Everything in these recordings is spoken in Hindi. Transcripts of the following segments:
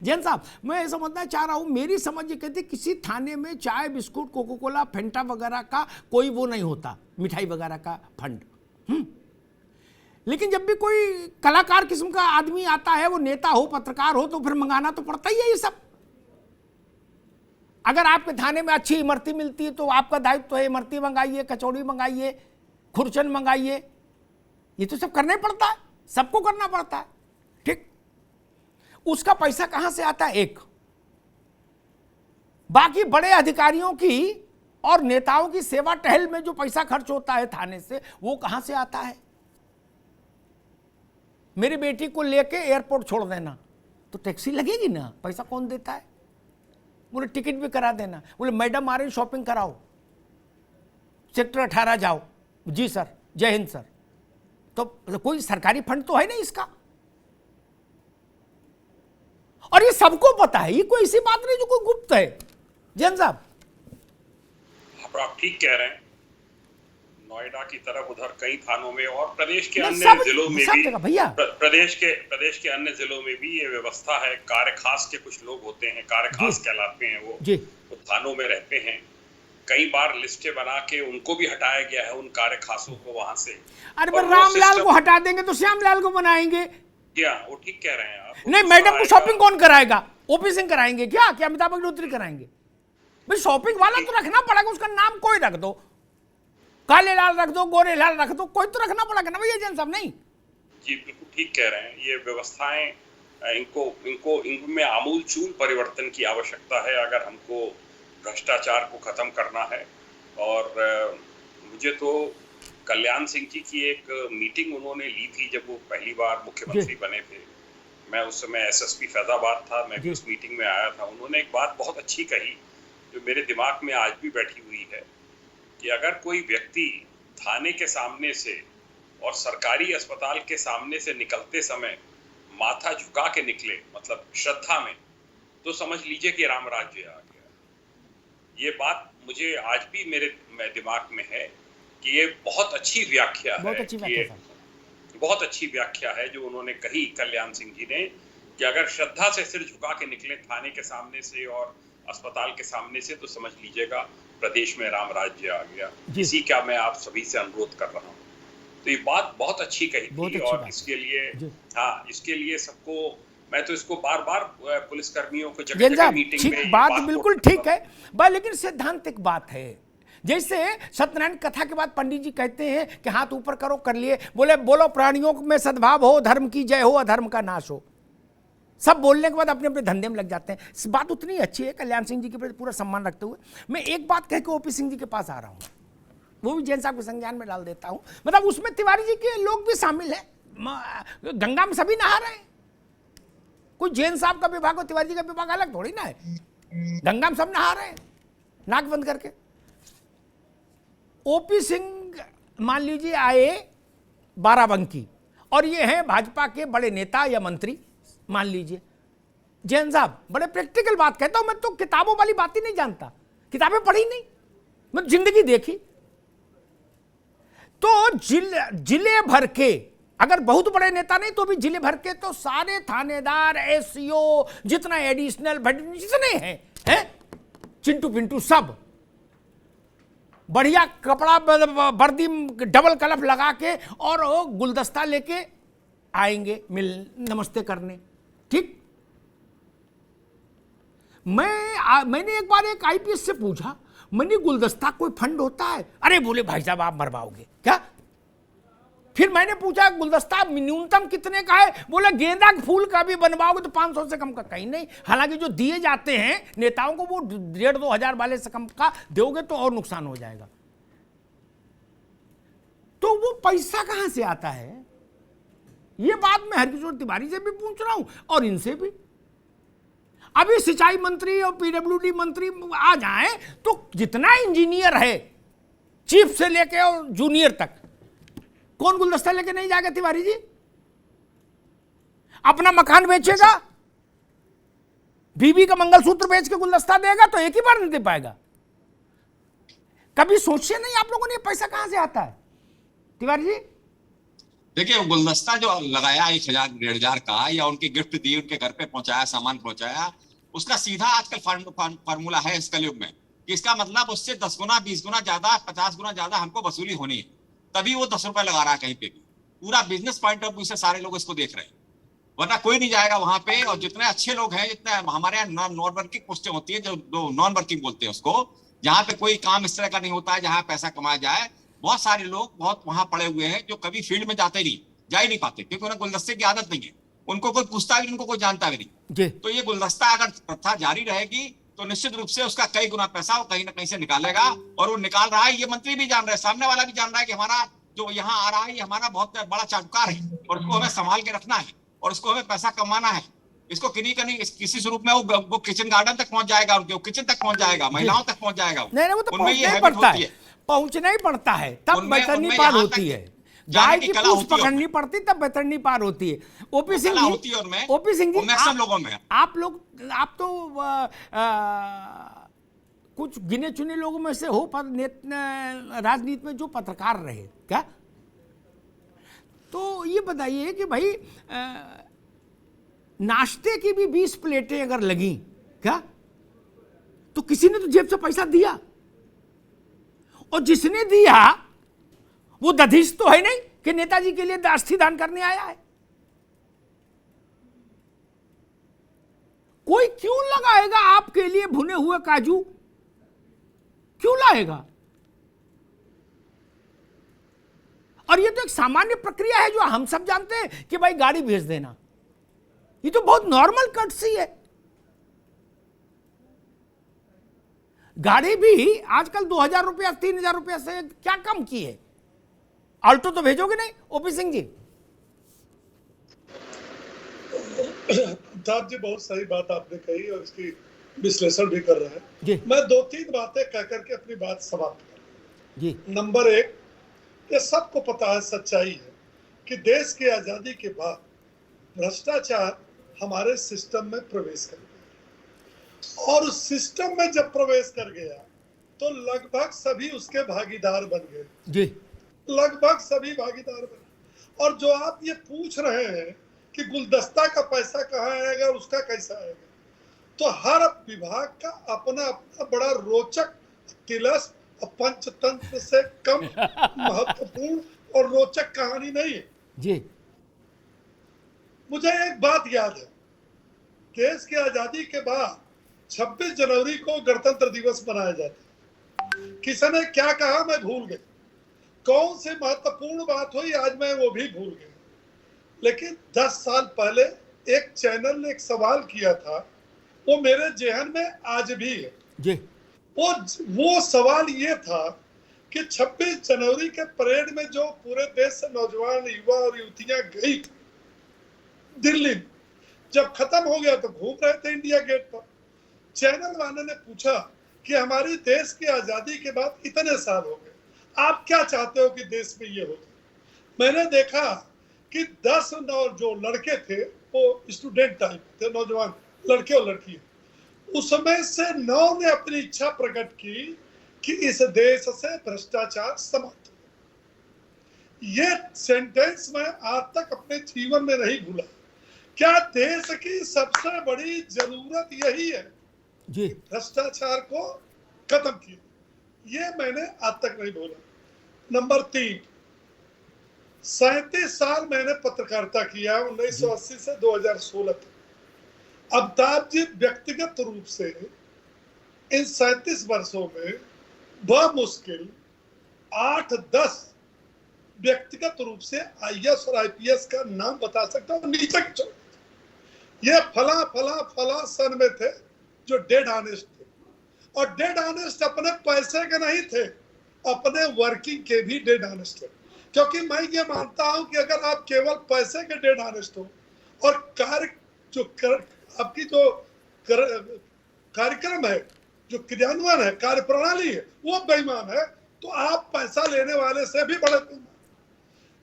जैन साहब, मैं ये समझना चाह रहा हूं, मेरी समझ ये कहती किसी थाने में चाय बिस्कुट कोको कोला फेंटा वगैरह का कोई वो नहीं होता, मिठाई वगैरह का फंड। लेकिन जब भी कोई कलाकार किस्म का आदमी आता है, वो नेता हो पत्रकार हो, तो फिर मंगाना तो पड़ता ही है ये सब। अगर आपके थाने में अच्छी इमरती मिलती है तो आपका दायित्व है इमरती मंगाइए, कचौड़ी मंगाइए, खुरचन मंगाइए, ये तो सब करना ही पड़ता है, सबको करना पड़ता है। ठीक, उसका पैसा कहां से आता है? एक, बाकी बड़े अधिकारियों की और नेताओं की सेवा टहल में जो पैसा खर्च होता है थाने से, वो कहां से आता है? मेरी बेटी को लेके एयरपोर्ट छोड़ देना तो टैक्सी लगेगी ना, पैसा कौन देता है? बोले टिकट भी करा देना, बोले मैडम आ रही शॉपिंग कराओ, सेक्टर 18 जाओ, जी सर, जय हिंद सर। तो कोई सरकारी फंड तो है नहीं इसका, और ये सबको पता है, ये कोई ऐसी बात नहीं जो कोई गुप्त है। जैन साहब, आप ठीक कह रहे हैं। नोएडा की तरफ उधर कई थानों में और प्रदेश के अन्य जिलों में भी, भैया प्रदेश के अन्य जिलों में भी ये व्यवस्था है। कार्य खास के कुछ लोग होते हैं, कार्य खास कहलाते हैं वो थानों में रहते हैं। कई बार लिस्टें बना के उनको भी हटाया गया है, उन कार्य खासों को वहां से। अरे रामलाल को हटा देंगे तो श्यामलाल को बनाएंगे क्या? वो ठीक कह रहे हैं आप। नहीं, मैडम को शॉपिंग कौन कराएगा? ओपी सिंह कराएंगे क्या अमिताभ अग्निहोत्री कराएंगे? भाई शॉपिंग वाला तो रखना पड़ेगा, उसका नाम कोई रख दो, काले लाल रख दो, गोरे लाल रख दो, कोई तो रखना पड़ेगा ना भैया। जैन साहब, नहीं जी बिल्कुल ठीक कह रहे हैं। ये व्यवस्थाएं इनमें आमूलचूल परिवर्तन की आवश्यकता है अगर हमको भ्रष्टाचार को खत्म करना है। और मुझे तो कल्याण सिंह जी की एक मीटिंग उन्होंने ली थी जब वो पहली बार मुख्यमंत्री बने थे। मैं उस समय एसएसपी फैजाबाद था, मैं भी उस मीटिंग में आया था। उन्होंने एक बात बहुत अच्छी कही जो मेरे दिमाग में आज भी बैठी हुई है कि अगर कोई व्यक्ति थाने के सामने से और सरकारी अस्पताल के सामने से निकलते समय माथा झुका के निकले, मतलब श्रद्धा में, तो समझ लीजिए कि राम राज्य आ गया। ये बात मुझे आज भी मेरे दिमाग में है कि ये बहुत अच्छी व्याख्या है, बहुत अच्छी व्याख्या है जो उन्होंने कही कल्याण सिंह जी ने, कि अगर श्रद्धा से सिर झुका के निकले थाने के सामने से और अस्पताल के सामने से, तो समझ लीजिएगा प्रदेश में राम राज्य आ गया। इसी का मैं आप सभी से अनुरोध कर रहा हूँ। तो ये बात बहुत अच्छी कही थी, और इसके लिए सबको, मैं तो इसको बार बार पुलिस कर्मियों को जगह मीटिंग में बात बिल्कुल ठीक है, लेकिन सैद्धांतिक बात है। जैसे सत्यनारायण कथा के बाद पंडित जी कहते हैं कि हाथ ऊपर करो, कर लिए, बोले बोलो प्राणियों में सद्भाव हो, धर्म की जय हो, अधर्म का नाश हो। सब बोलने के बाद अपने अपने धंधे में लग जाते हैं। इस बात उतनी अच्छी है, कल्याण सिंह जी के प्रति पूरा सम्मान रखते हुए मैं एक बात कह के ओपी सिंह जी के पास आ रहा हूँ, वो भी जैन साहब के संज्ञान में डाल देता हूँ। मतलब उसमें तिवारी जी के लोग भी शामिल हैं, गंगा में सभी नहा रहे हैं। कोई जैन साहब का विभाग और तिवारी जी का विभाग अलग थोड़ी ना है, गंगा में सब नहा रहे हैं नाक बंद करके। ओपी सिंह मान लीजिए आए बाराबंकी, और ये हैं भाजपा के बड़े नेता या मंत्री मान लीजिए। जैन साहब, बड़े प्रैक्टिकल बात कहता हूं, मैं तो किताबों वाली बात ही नहीं जानता, किताबें पढ़ी नहीं, मैं जिंदगी देखी। तो जिले भर के, अगर बहुत बड़े नेता नहीं तो भी जिले भर के, तो सारे थानेदार, एससीओ, जितना एडिशनल जितने हैं चिंटू पिंटू, सब बढ़िया कपड़ा वर्दी डबल कलफ लगा के और गुलदस्ता लेके आएंगे मिल नमस्ते करने। ठीक, मैंने एक बार एक आईपीएस से पूछा, मैंने गुलदस्ता कोई फंड होता है? अरे बोले भाई साहब आप मरवाओगे क्या? फिर मैंने पूछा गुलदस्ता न्यूनतम कितने का है? बोले गेंदा के फूल का भी बनवाओगे तो 500 से कम का कहीं नहीं। हालांकि जो दिए जाते हैं नेताओं को वो 1,500-2 हजार वाले से कम का दोगे तो और नुकसान हो जाएगा। तो वो पैसा कहां से आता है? ये बात मैं हरकिशोर तिवारी से भी पूछ रहा हूं और इनसे भी। अभी सिंचाई मंत्री और पीडब्ल्यूडी मंत्री आ जाए तो जितना इंजीनियर है चीफ से लेके और जूनियर तक, कौन गुलदस्ता लेके नहीं जाएगा? तिवारी जी अपना मकान बेचेगा, बीबी का मंगलसूत्र बेच के गुलदस्ता देगा तो एक ही बार नहीं दे पाएगा। कभी सोचिए नहीं आप लोगों ने पैसा कहां से आता है? तिवारी जी देखिए वो गुलदस्ता जो लगाया 1,000 1,500 का, या उनके गिफ्ट दी, उनके घर पे पहुंचाया, सामान पहुंचाया, उसका सीधा आजकल फार्मूला है इस कलयुग में कि इसका मतलब उससे 10 गुना 20 गुना ज्यादा 50 गुना ज्यादा हमको वसूली होनी है, तभी वो 10 रुपए लगा रहा है कहीं पे भी। पूरा बिजनेस पॉइंट ऑफ व्यू से सारे लोग इसको देख रहे हैं, वरना कोई नहीं जाएगा वहां पे। और जितने अच्छे लोग हैं, जितने हमारे यहाँ नॉन वर्किंग पोस्टें होती है, जो नॉन वर्किंग बोलते हैं उसको, जहां पे कोई काम इस तरह का नहीं होता है जहां पैसा कमाया जाए, बहुत सारे लोग बहुत वहां पड़े हुए हैं जो कभी फील्ड में जाते नहीं, जा ही नहीं पाते, क्योंकि उन्हें गुलदस्ते की आदत नहीं है, उनको कोई पूछता भी नहीं, उनको कोई जानता भी नहीं। तो ये गुलदस्ता अगर प्रथा जारी रहेगी तो निश्चित रूप से उसका कई गुना पैसा वो कहीं ना कहीं से निकालेगा, और वो निकाल रहा है, ये मंत्री भी जान रहे हैं, सामने वाला भी जान रहा है कि हमारा जो यहाँ आ रहा है ये हमारा बहुत बड़ा चाटुकार है, और उसको हमें संभाल के रखना है, और उसको हमें पैसा कमाना है। इसको किसी स्वरूप में वो किचन गार्डन तक पहुंच जाएगा, उनके किचन तक पहुंच जाएगा, महिलाओं तक पहुंच जाएगा। नहीं, वो तो उनमें ये पहुंचना ही हैबिट पड़ता होती है, है, पहुंचना ही पड़ता है, तब बैतरनी पार होती है। जाने गाय की की कला पूंछ होती है पकड़नी पड़ती तब बैतरनी पार होती है। ओपी सिंह कला जी, होती है उनमें, ओपी सिंह जी, मैक्सिमम लोगों में। आप तो कुछ गिने चुने लोगों में से हो, पर राजनीति में जो पत्रकार रहे क्या, तो ये बताइए कि भाई नाश्ते की भी 20 प्लेटें अगर लगी क्या, तो किसी ने तो जेब से पैसा दिया, और जिसने दिया वो दधीच तो है नहीं कि नेताजी के लिए अस्थि दान करने आया है। कोई क्यों लगाएगा आपके लिए भुने हुए काजू, क्यों लाएगा? और ये तो एक सामान्य प्रक्रिया है जो हम सब जानते हैं कि भाई गाड़ी भेज देना, ये तो बहुत नॉर्मल कर्टसी है। गाड़ी भी आजकल 2,000 रुपया 3,000 रुपया से क्या कम की है, ऑल्टो तो भेजोगे नहीं। ओपी सिंह जी, अमिताभ जी बहुत सही बात आपने कही और इसकी विश्लेषण भी कर रहे हैं जी। मैं 2-3 बातें कह करके अपनी बात समाप्त कर जी। नंबर 1, ये सबको पता है, सच्चाई है कि देश की आजादी के बाद भ्रष्टाचार हमारे सिस्टम में प्रवेश कर गया, और उस सिस्टम में जब प्रवेश कर गया तो लगभग सभी उसके भागीदार बन गए जी, लगभग सभी भागीदार बने। और जो आप ये पूछ रहे हैं कि गुलदस्ता का पैसा कहाँ आएगा, उसका कैसा आएगा, तो हर विभाग का अपना अपना बड़ा रोचक तिलस्म और पंचतंत्र से कम महत्वपूर्ण और रोचक कहानी नहीं है जी। मुझे एक बात याद है, देश की आजादी के बाद 26 जनवरी को गणतंत्र दिवस मनाया जाता है। किसी ने क्या कहा मैं भूल गया, कौन सी महत्वपूर्ण बात हुई आज मैं वो भी भूल गया, लेकिन 10 साल पहले एक चैनल ने एक सवाल किया था, वो मेरे जहन में आज भी है जी। वो सवाल ये था कि 26 जनवरी के परेड में जो पूरे देश से नौजवान युवा और युवतियां गई थी दिल्ली, जब खत्म हो गया तो घूम रहे थे इंडिया गेट पर, चैनल वाले ने पूछा कि हमारी देश की आजादी के बाद इतने साल हो गए, आप क्या चाहते हो कि देश में ये हो जाए। मैंने देखा कि 10 जो लड़के थे वो स्टूडेंट टाइप थे, नौजवान लड़के और लड़की, उसमें से 9 ने अपनी इच्छा प्रकट की कि इस देश से भ्रष्टाचार समाप्त हो। ये सेंटेंस मैं आज तक अपने जीवन में नहीं भूला। क्या देश की सबसे बड़ी जरूरत यही है जी, भ्रष्टाचार को खत्म किया, ये मैंने आज तक नहीं बोला। नंबर 3, 37 साल मैंने पत्रकारिता किया, 1980 से 2016 तक। अमिताभ जी व्यक्तिगत रूप से इन 37 वर्षों में बमुश्किल 8-10 व्यक्तिगत रूप से IAS और IPS का नाम बता सकता हूँ नीचे की चोट। ये फला फला फला सन में थे जो डेड ऑनेस्ट थे, और डेड ऑनेस्ट अपने पैसे के नहीं थे, अपने वर्किंग के भी डेड ऑनेस्ट थे। क्योंकि मैं ये मानता हूं कि अगर आप केवल पैसे के डेड ऑनेस्ट हो और आपकी जो कार्यक्रम है, जो क्रियान्वयन है, कार्यप्रणाली है, वो बेईमान है, तो आप पैसा लेने वाले से भी बड़े बेईमान।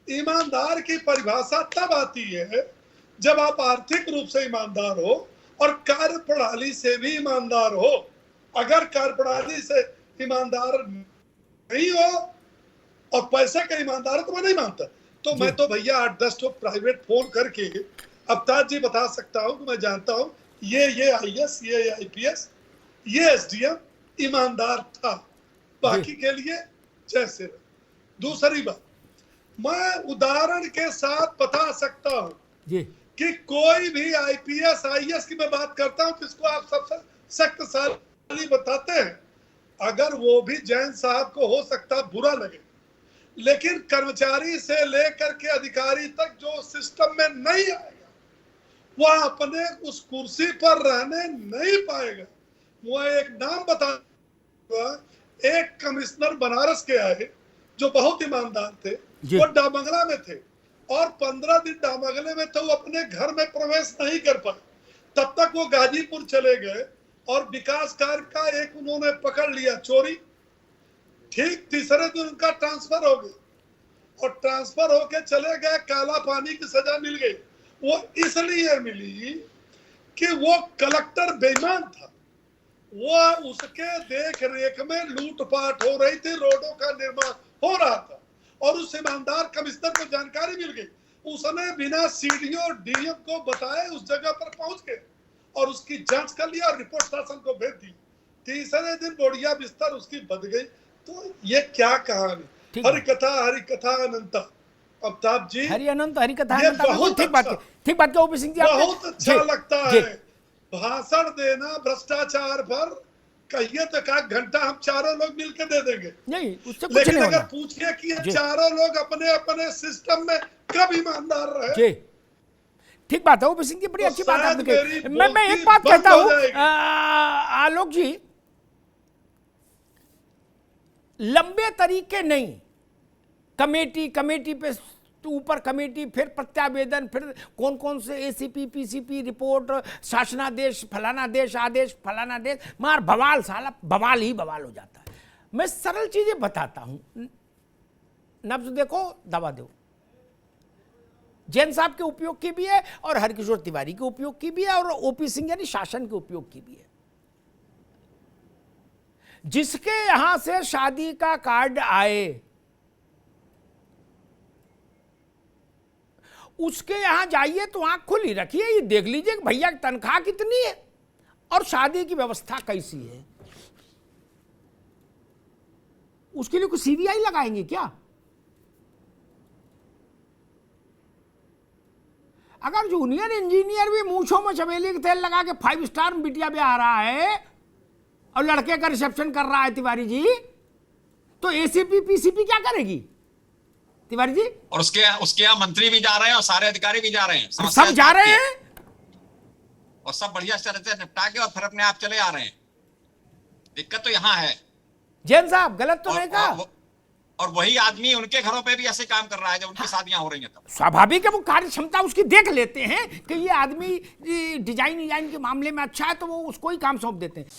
ईमानदार की परिभाषा तब आती है जब आप आर्थिक रूप से ईमानदार हो और कार्यप्रणाली से भी ईमानदार हो। अगर कार्यप्रणाली से ईमानदार नहीं हो और पैसे का ईमानदार तो मैं नहीं मानता, तो मैं तो भैया 8-10 तो प्राइवेट फोन करके अवतार जी बता सकता हूँ कि मैं जानता हूँ ये आईएएस, ये आईपीएस, ये एसडीएम ईमानदार था, बाकी के लिए जैसे रहे। दूसरी बात, मैं उदाहरण के साथ बता सकता हूँ कि कोई भी आईपीएस आईएएस की मैं बात करता हूँ जिसको आप सबसे शक्तिशाली बताते हैं, अगर वो भी जैन साहब को हो सकता बुरा लगे, लेकिन कर्मचारी से लेकर के अधिकारी तक जो सिस्टम में नहीं आएगा वह अपने उस कुर्सी पर रहने नहीं पाएगा। वो एक नाम बताऊंगा, एक कमिश्नर बनारस के आए जो बहुत ईमानदार थे, वो डामंगला में थे और 15 दिन डामंगले में तो वो अपने घर में प्रवेश नहीं कर पाए। तब तक वो गाजीपुर चले गए और विकास कार्य का एक उन्होंने पकड़ लिया चोरी। ठीक तीसरे दिन उनका ट्रांसफर हो गया और ट्रांसफर होके चले गए, काला पानी की सजा मिल गई। वो इसलिए मिली कि वो कलेक्टर बेईमान था, वो उसके देख रेख में लूटपाट हो रही थी, रोडों का निर्माण हो रहा था और उस ईमानदार कमिश्नर को जानकारी मिल गई। उसने बिना सीडीओ डीएम को बताए उस जगह पर पहुंच गए और उसकी जांच कर लिया और रिपोर्ट शासन को भेज दी। तीसरे दिन बोड़िया बिस्तर उसकी बद गई। तो ये क्या कहानी, हरि कथा अनंता। अमिताभ जी, हरि अनंत हरि कथा ये अनंत, बहुत ठीक बात है ओपी सिंह जी, बहुत अच्छा लगता है भाषण देना भ्रष्टाचार पर। कहिए तो क्या घंटा हम चारों लोग मिलकर दे देंगे, नहीं उससे कुछ लेकिन नहीं अगर होना। पूछिए कि ये चारों लोग अपने अपने सिस्टम में कब ईमानदार रहे, जी ठीक बात है ओपी सिंह जी, बड़ी अच्छी बात आपने कही। मैं एक बात बंद कहता हो हूँ जाएगी। आलोक जी, लंबे तरीके नहीं, कमेटी पे ऊपर कमेटी, फिर प्रत्यावेदन, फिर कौन कौन से एसीपी पीसीपी रिपोर्ट, शासनादेश, फलाना देश आदेश, फलाना देश, मार बवाल, साला बवाल ही बवाल हो जाता है। मैं सरल चीजें बताता हूं, नब्ज देखो दवा दो। जैन साहब के उपयोग की भी है और हरकिशोर तिवारी के उपयोग की भी है और ओपी सिंह यानी शासन के उपयोग की भी है। जिसके यहां से शादी का कार्ड आए उसके यहां जाइए तो आंख खुली रखिए, ये देख लीजिए कि भैया की तनख्वाह कितनी है और शादी की व्यवस्था कैसी है। उसके लिए कुछ सीबीआई लगाएंगे क्या? अगर जूनियर इंजीनियर भी मूंछों में चमेली के तेल लगा के 5 स्टार में बिटिया भी आ रहा है और लड़के का रिसेप्शन कर रहा है तिवारी जी, तो एसीपी पीसीपी क्या करेगी तिवारी जी? और उसके यहाँ मंत्री भी जा रहे हैं और सारे अधिकारी भी जा रहे हैं, सब जा रहे हैं और सब बढ़िया से निपटा के और फिर अपने आप चले आ रहे हैं। दिक्कत तो यहाँ है। जैन साहब गलत तो नहीं कहा। और वही आदमी उनके घरों पे भी ऐसे काम कर रहा है जब उनकी शादियां हो रही हैं। तब स्वाभाविक है वो कार्य क्षमता उसकी देख लेते हैं कि ये आदमी डिजाइन के मामले में अच्छा है तो वो उसको ही काम सौंप देते हैं।